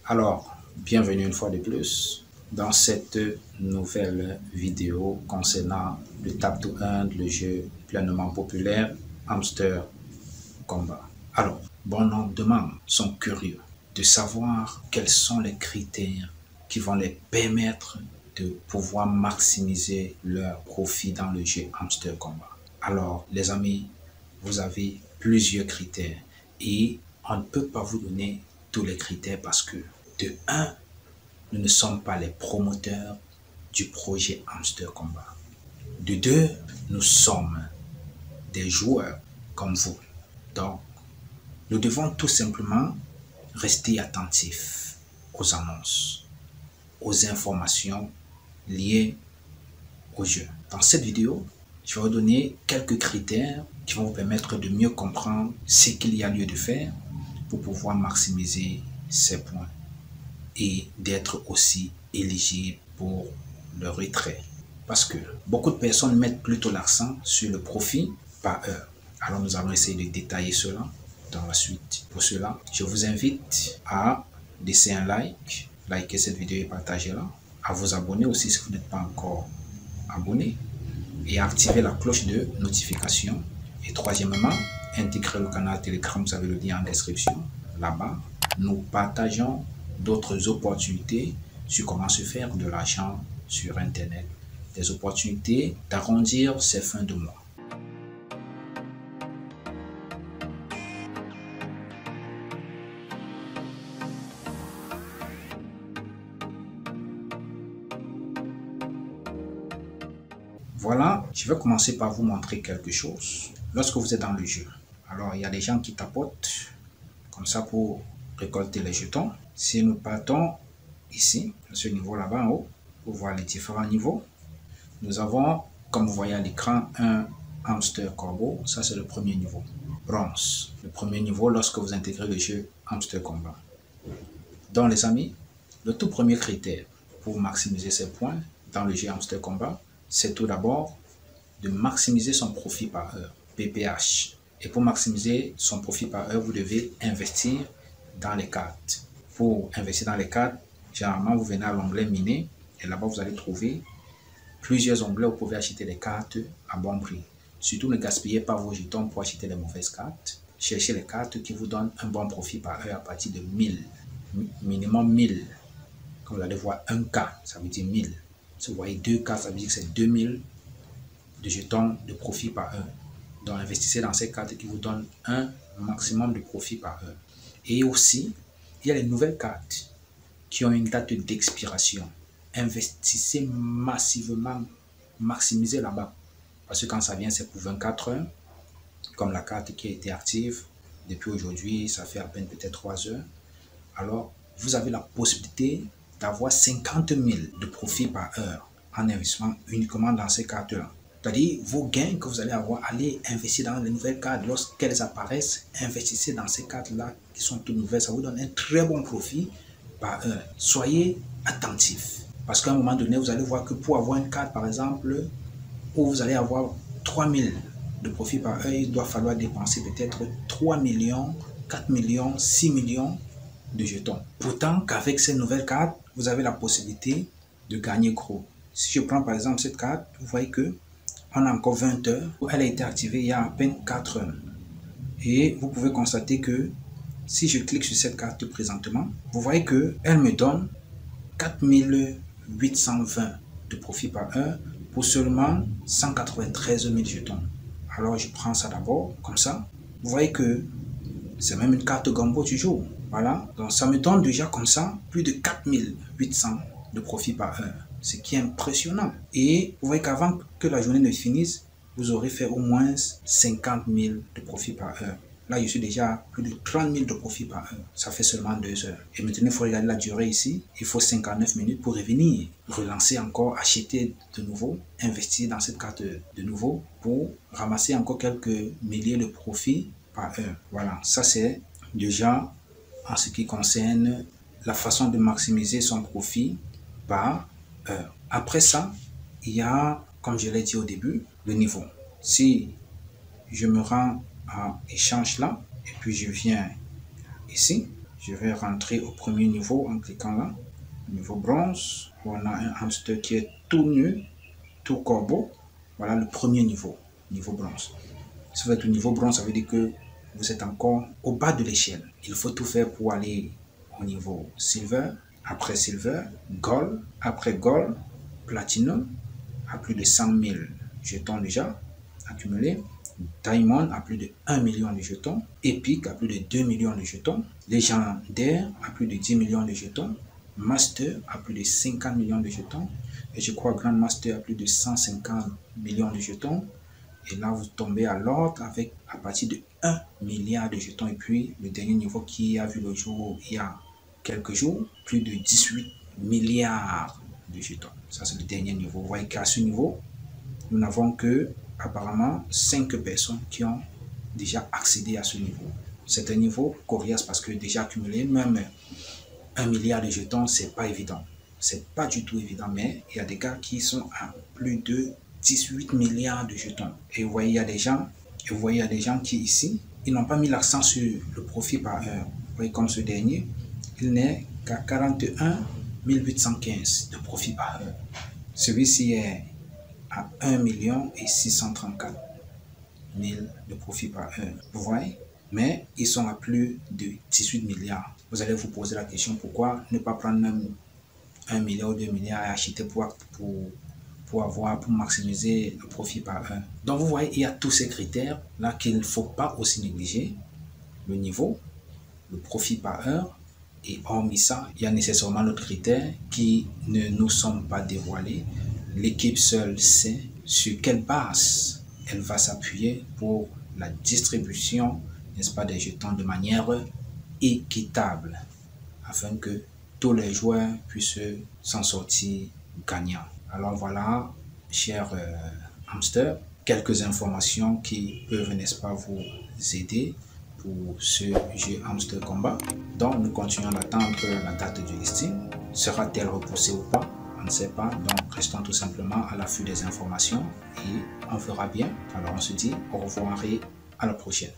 Alors, bienvenue une fois de plus dans cette nouvelle vidéo concernant le Tap to Earn, le jeu pleinement populaire Hamster Kombat. Alors, bon nombre de membres sont curieux de savoir quels sont les critères qui vont les permettre de pouvoir maximiser leur profit dans le jeu Hamster Kombat. Alors, les amis, vous avez plusieurs critères et on ne peut pas vous donner tous les critères parce que de 1, nous ne sommes pas les promoteurs du projet Hamster Kombat. De 2, nous sommes des joueurs comme vous. Donc, nous devons tout simplement rester attentifs aux annonces, aux informations liées au jeu. Dans cette vidéo, je vais vous donner quelques critères qui vont vous permettre de mieux comprendre ce qu'il y a lieu de faire pour pouvoir maximiser ces points et d'être aussi éligible pour le retrait. Parce que beaucoup de personnes mettent plutôt l'accent sur le profit par heure. Alors nous allons essayer de détailler cela dans la suite. Pour cela, je vous invite à laisser un like, liker cette vidéo et partager-la, à vous abonner aussi si vous n'êtes pas encore abonné et à activer la cloche de notification. Et troisièmement, intégrer le canal Telegram, vous avez le lien en description. Là-bas, nous partageons d'autres opportunités sur comment se faire de l'argent sur Internet, des opportunités d'arrondir ses fins de mois. Voilà, je vais commencer par vous montrer quelque chose. Lorsque vous êtes dans le jeu, alors il y a des gens qui tapotent comme ça pour récolter les jetons. Si nous partons ici, à ce niveau là-bas en haut, pour voir les différents niveaux, nous avons, comme vous voyez à l'écran, un hamster corbeau. Ça, c'est le premier niveau. Bronze, le premier niveau lorsque vous intégrez le jeu Hamster Kombat. Donc, les amis, le tout premier critère pour maximiser ses points dans le jeu Hamster Kombat, c'est tout d'abord de maximiser son profit par heure, PPH. Et pour maximiser son profit par heure, vous devez investir dans les cartes. Pour investir dans les cartes, généralement, vous venez à l'onglet miner et là-bas, vous allez trouver plusieurs onglets où vous pouvez acheter des cartes à bon prix. Surtout, ne gaspillez pas vos jetons pour acheter les mauvaises cartes. Cherchez les cartes qui vous donnent un bon profit par heure à partir de 1000. Minimum 1000. Quand vous allez voir 1K, ça veut dire 1000. Si vous voyez 2K, ça veut dire que c'est 2000 de jetons de profit par heure. Donc, investissez dans ces cartes qui vous donnent un maximum de profit par heure. Et aussi, il y a les nouvelles cartes qui ont une date d'expiration. Investissez massivement, maximisez là-bas. Parce que quand ça vient, c'est pour 24 heures. Comme la carte qui a été active depuis aujourd'hui, ça fait à peine peut-être 3 heures. Alors, vous avez la possibilité d'avoir 50 000 de profit par heure en investissement uniquement dans ces cartes-là. C'est-à-dire, vos gains que vous allez avoir, allez investir dans les nouvelles cartes. Lorsqu'elles apparaissent, investissez dans ces cartes-là qui sont toutes nouvelles. Ça vous donne un très bon profit par heure. Soyez attentifs. Parce qu'à un moment donné, vous allez voir que pour avoir une carte, par exemple, où vous allez avoir 3 000 de profit par heure, il doit falloir dépenser peut-être 3 millions, 4 millions, 6 millions de jetons. Pourtant, qu'avec ces nouvelles cartes, vous avez la possibilité de gagner gros. Si je prends par exemple cette carte, vous voyez que on a encore 20 heures. Elle a été activée il y a à peine 4 heures. Et vous pouvez constater que si je clique sur cette carte présentement, vous voyez qu'elle me donne 4820 de profit par heure pour seulement 193 000 jetons. Alors je prends ça d'abord, comme ça. Vous voyez que c'est même une carte Gumbo toujours. Voilà, donc ça me donne déjà comme ça plus de 4800 de profit par heure. Ce qui est impressionnant. Et vous voyez qu'avant que la journée ne finisse, vous aurez fait au moins 50 000 de profit par heure. Là, je suis déjà à plus de 30 000 de profit par heure. Ça fait seulement 2 heures. Et maintenant, il faut regarder la durée ici. Il faut 59 minutes pour revenir, relancer encore, acheter de nouveau, investir dans cette carte de nouveau pour ramasser encore quelques milliers de profits par heure. Voilà, ça c'est déjà en ce qui concerne la façon de maximiser son profit par heure. Après ça, il y a, comme je l'ai dit au début, le niveau. Si je me rends à échange là, et puis je viens ici, Je vais rentrer au premier niveau en cliquant là. Niveau bronze, on a un hamster qui est tout nu, tout corbeau. Voilà le premier niveau, niveau bronze. Si vous êtes au niveau bronze, ça veut dire que vous êtes encore au bas de l'échelle. Il faut tout faire pour aller au niveau silver, après silver, gold, après gold, platinum, à plus de 100 000 jetons déjà accumulés, diamond à plus de 1 million de jetons, épique à plus de 2 millions de jetons, légendaire à plus de 10 millions de jetons, master à plus de 50 millions de jetons, et je crois grand master à plus de 150 millions de jetons. Et là, vous tombez à l'ordre avec à partir de 1 milliard de jetons. Et puis, le dernier niveau qui a vu le jour il y a quelques jours, plus de 18 milliards de jetons. Ça, c'est le dernier niveau. Vous voyez qu'à ce niveau, nous n'avons que, apparemment, 5 personnes qui ont déjà accédé à ce niveau. C'est un niveau coriace parce que déjà accumulé, même 1 milliard de jetons, c'est pas évident. C'est pas du tout évident, mais il y a des gars qui sont à plus de 18 milliards de jetons. Et vous voyez, il y a des gens, qui ici, ils n'ont pas mis l'accent sur le profit par heure. Vous voyez, comme ce dernier, il n'est qu'à 41 815 de profit par heure. Celui-ci est à 1 634 000 de profit par heure. Vous voyez? Mais ils sont à plus de 18 milliards. Vous allez vous poser la question, pourquoi ne pas prendre même 1 milliard ou 2 milliards et acheter pour maximiser le profit par heure. Donc vous voyez, il y a tous ces critères là qu'il ne faut pas aussi négliger. Le niveau, le profit par heure, et hormis ça, il y a nécessairement d'autres critères qui ne nous sont pas dévoilés. L'équipe seule sait sur quelle base elle va s'appuyer pour la distribution, n'est-ce pas, des jetons de manière équitable, afin que tous les joueurs puissent s'en sortir gagnants. Alors voilà, chers hamsters, quelques informations qui peuvent, n'est-ce pas, vous aider pour ce jeu Hamster Combat. Donc nous continuons d'attendre la date du listing. Sera-t-elle repoussée ou pas? On ne sait pas. Donc restons tout simplement à l'affût des informations et on fera bien. Alors on se dit au revoir et à la prochaine.